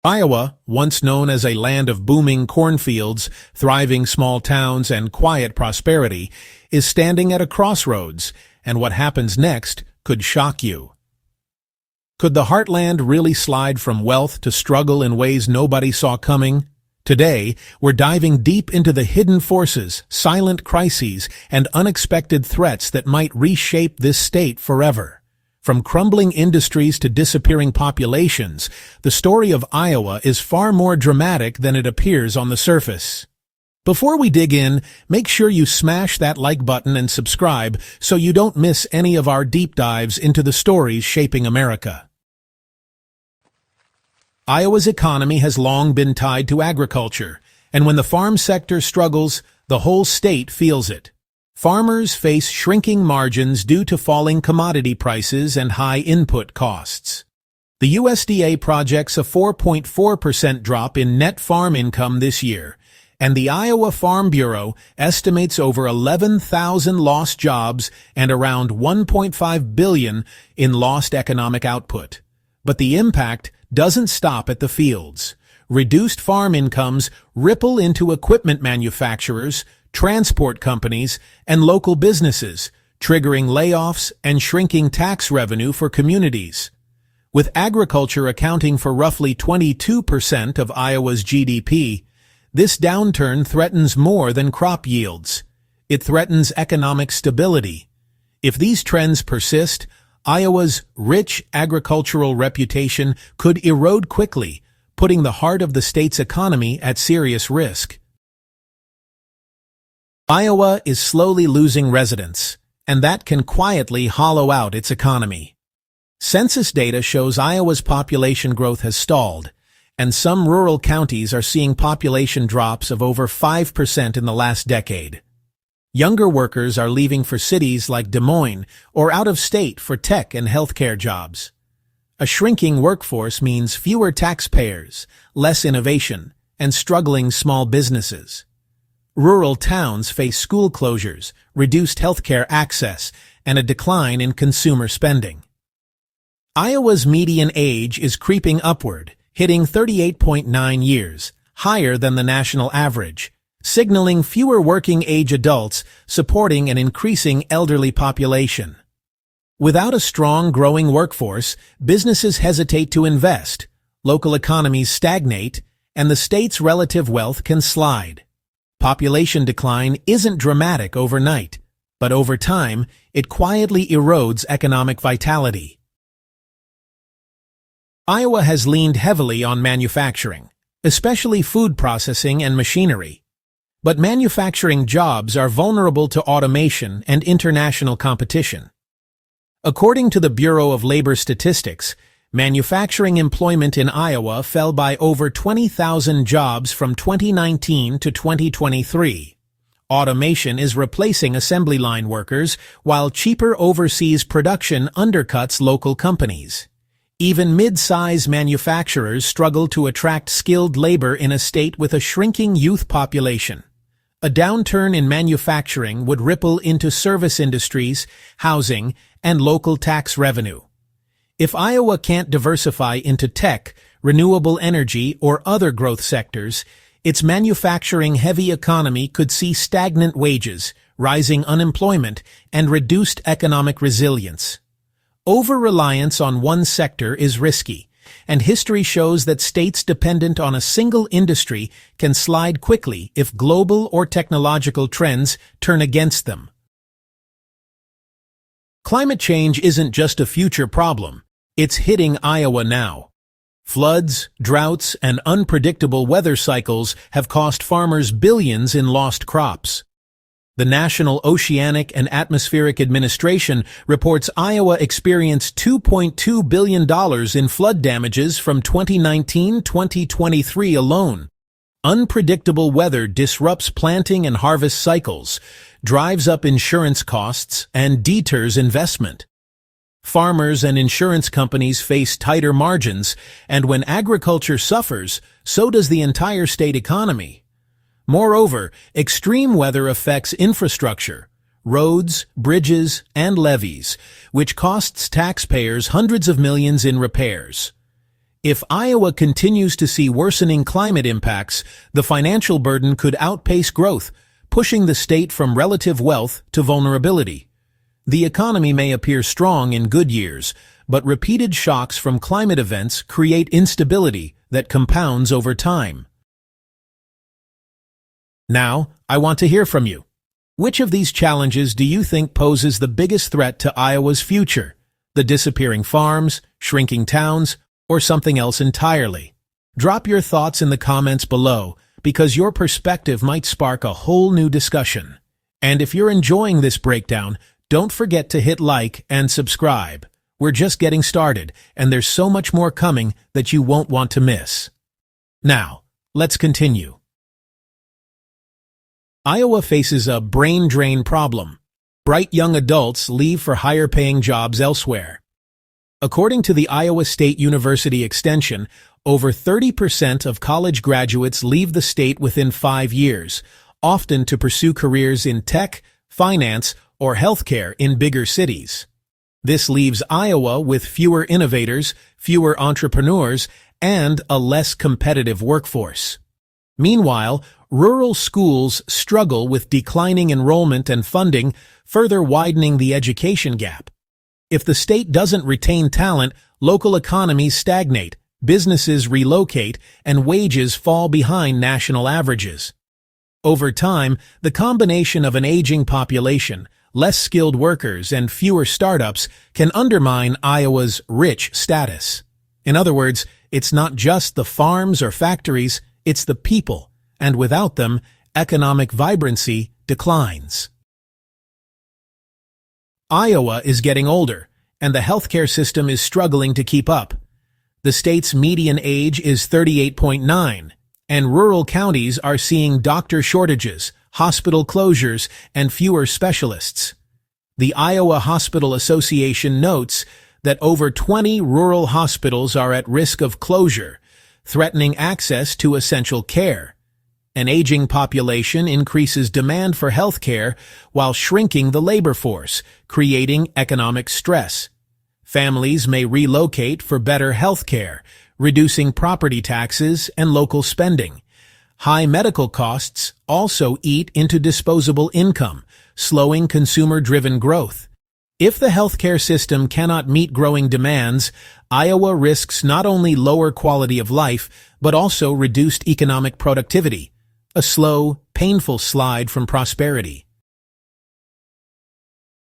Iowa, once known as a land of booming cornfields, thriving small towns, and quiet prosperity, is standing at a crossroads, and what happens next could shock you. Could the heartland really slide from wealth to struggle in ways nobody saw coming? Today, we're diving deep into the hidden forces, silent crises, and unexpected threats that might reshape this state forever. From crumbling industries to disappearing populations, the story of Iowa is far more dramatic than it appears on the surface. Before we dig in, make sure you smash that like button and subscribe so you don't miss any of our deep dives into the stories shaping America. Iowa's economy has long been tied to agriculture, and when the farm sector struggles, the whole state feels it. Farmers face shrinking margins due to falling commodity prices and high input costs. The USDA projects a 4.4% drop in net farm income this year, and the Iowa Farm Bureau estimates over 11,000 lost jobs and around $1.5 billion in lost economic output. But the impact doesn't stop at the fields. Reduced farm incomes ripple into equipment manufacturers, transport companies, and local businesses, triggering layoffs and shrinking tax revenue for communities. With agriculture accounting for roughly 22% of Iowa's GDP, this downturn threatens more than crop yields. It threatens economic stability. If these trends persist, Iowa's rich agricultural reputation could erode quickly, putting the heart of the state's economy at serious risk. Iowa is slowly losing residents, and that can quietly hollow out its economy. Census data shows Iowa's population growth has stalled, and some rural counties are seeing population drops of over 5% in the last decade. Younger workers are leaving for cities like Des Moines or out of state for tech and healthcare jobs. A shrinking workforce means fewer taxpayers, less innovation, and struggling small businesses. Rural towns face school closures, reduced healthcare access, and a decline in consumer spending. Iowa's median age is creeping upward, hitting 38.9 years, higher than the national average, signaling fewer working-age adults supporting an increasing elderly population. Without a strong, growing workforce, businesses hesitate to invest, local economies stagnate, and the state's relative wealth can slide. Population decline isn't dramatic overnight, but over time, it quietly erodes economic vitality. Iowa has leaned heavily on manufacturing, especially food processing and machinery. But manufacturing jobs are vulnerable to automation and international competition. According to the Bureau of Labor Statistics, manufacturing employment in Iowa fell by over 20,000 jobs from 2019 to 2023. Automation is replacing assembly line workers, while cheaper overseas production undercuts local companies. Even mid-size manufacturers struggle to attract skilled labor in a state with a shrinking youth population. A downturn in manufacturing would ripple into service industries, housing, and local tax revenue. If Iowa can't diversify into tech, renewable energy, or other growth sectors, its manufacturing-heavy economy could see stagnant wages, rising unemployment, and reduced economic resilience. Over-reliance on one sector is risky, and history shows that states dependent on a single industry can slide quickly if global or technological trends turn against them. Climate change isn't just a future problem. It's hitting Iowa now. Floods, droughts, and unpredictable weather cycles have cost farmers billions in lost crops. The National Oceanic and Atmospheric Administration reports Iowa experienced $2.2 billion in flood damages from 2019-2023 alone. Unpredictable weather disrupts planting and harvest cycles, drives up insurance costs, and deters investment. Farmers and insurance companies face tighter margins, and when agriculture suffers, so does the entire state economy. Moreover, extreme weather affects infrastructure, roads, bridges, and levees, which costs taxpayers hundreds of millions in repairs. If Iowa continues to see worsening climate impacts, the financial burden could outpace growth, pushing the state from relative wealth to vulnerability. The economy may appear strong in good years, but repeated shocks from climate events create instability that compounds over time. Now, I want to hear from you. Which of these challenges do you think poses the biggest threat to Iowa's future? The disappearing farms, shrinking towns, or something else entirely? Drop your thoughts in the comments below, because your perspective might spark a whole new discussion. And if you're enjoying this breakdown, don't forget to hit like and subscribe. We're just getting started, and there's so much more coming that you won't want to miss. Now, let's continue. Iowa faces a brain drain problem. Bright young adults leave for higher-paying jobs elsewhere. According to the Iowa State University Extension, over 30% of college graduates leave the state within 5 years, often to pursue careers in tech, finance, or healthcare in bigger cities. This leaves Iowa with fewer innovators, fewer entrepreneurs, and a less competitive workforce. Meanwhile, rural schools struggle with declining enrollment and funding, further widening the education gap. If the state doesn't retain talent, local economies stagnate, businesses relocate, and wages fall behind national averages. Over time, the combination of an aging population, less skilled workers, and fewer startups can undermine Iowa's rich status. In other words, it's not just the farms or factories, it's the people, and without them, economic vibrancy declines. Iowa is getting older, and the healthcare system is struggling to keep up. The state's median age is 38.9, and rural counties are seeing doctor shortages, hospital closures, and fewer specialists. The Iowa Hospital Association notes that over 20 rural hospitals are at risk of closure, threatening access to essential care. An aging population increases demand for health care while shrinking the labor force, creating economic stress. Families may relocate for better health care, reducing property taxes and local spending. High medical costs also eat into disposable income, slowing consumer-driven growth. If the healthcare system cannot meet growing demands, Iowa risks not only lower quality of life, but also reduced economic productivity. A slow, painful slide from prosperity.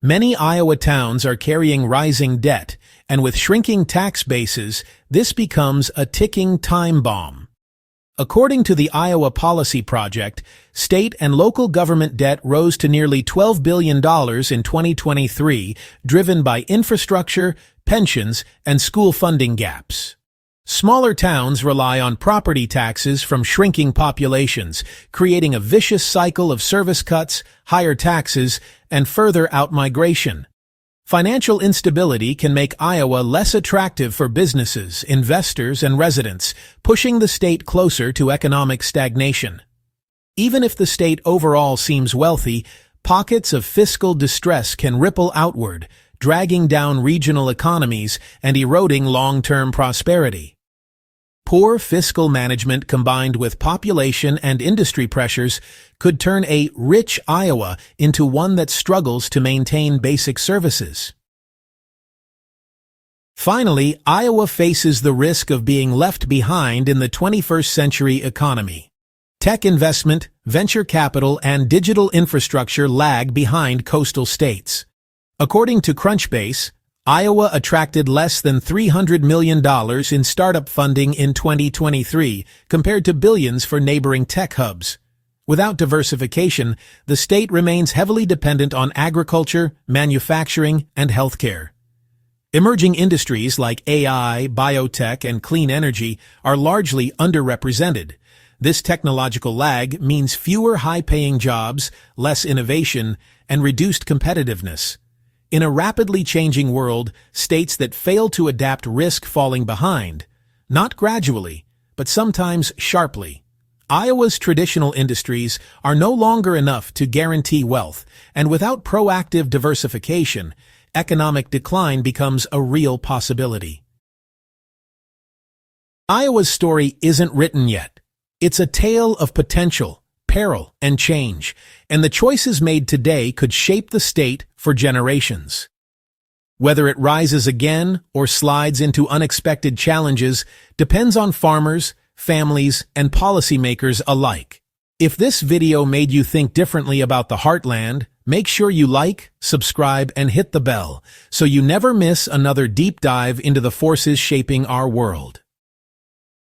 Many Iowa towns are carrying rising debt, and with shrinking tax bases, this becomes a ticking time bomb. According to the Iowa Policy Project, state and local government debt rose to nearly $12 billion in 2023, driven by infrastructure, pensions, and school funding gaps. Smaller towns rely on property taxes from shrinking populations, creating a vicious cycle of service cuts, higher taxes, and further outmigration. Financial instability can make Iowa less attractive for businesses, investors, and residents, pushing the state closer to economic stagnation. Even if the state overall seems wealthy, pockets of fiscal distress can ripple outward, dragging down regional economies and eroding long-term prosperity. Poor fiscal management combined with population and industry pressures could turn a rich Iowa into one that struggles to maintain basic services. Finally, Iowa faces the risk of being left behind in the 21st century economy. Tech investment, venture capital, and digital infrastructure lag behind coastal states. According to Crunchbase, Iowa attracted less than $300 million in startup funding in 2023, compared to billions for neighboring tech hubs. Without diversification, the state remains heavily dependent on agriculture, manufacturing, and healthcare. Emerging industries like AI, biotech, and clean energy are largely underrepresented. This technological lag means fewer high-paying jobs, less innovation, and reduced competitiveness. In a rapidly changing world, states that fail to adapt risk falling behind, not gradually, but sometimes sharply. Iowa's traditional industries are no longer enough to guarantee wealth, and without proactive diversification, economic decline becomes a real possibility. Iowa's story isn't written yet. It's a tale of potential, peril, and change, and the choices made today could shape the state for generations. Whether it rises again or slides into unexpected challenges depends on farmers, families, and policymakers alike. If this video made you think differently about the heartland, make sure you like, subscribe, and hit the bell so you never miss another deep dive into the forces shaping our world.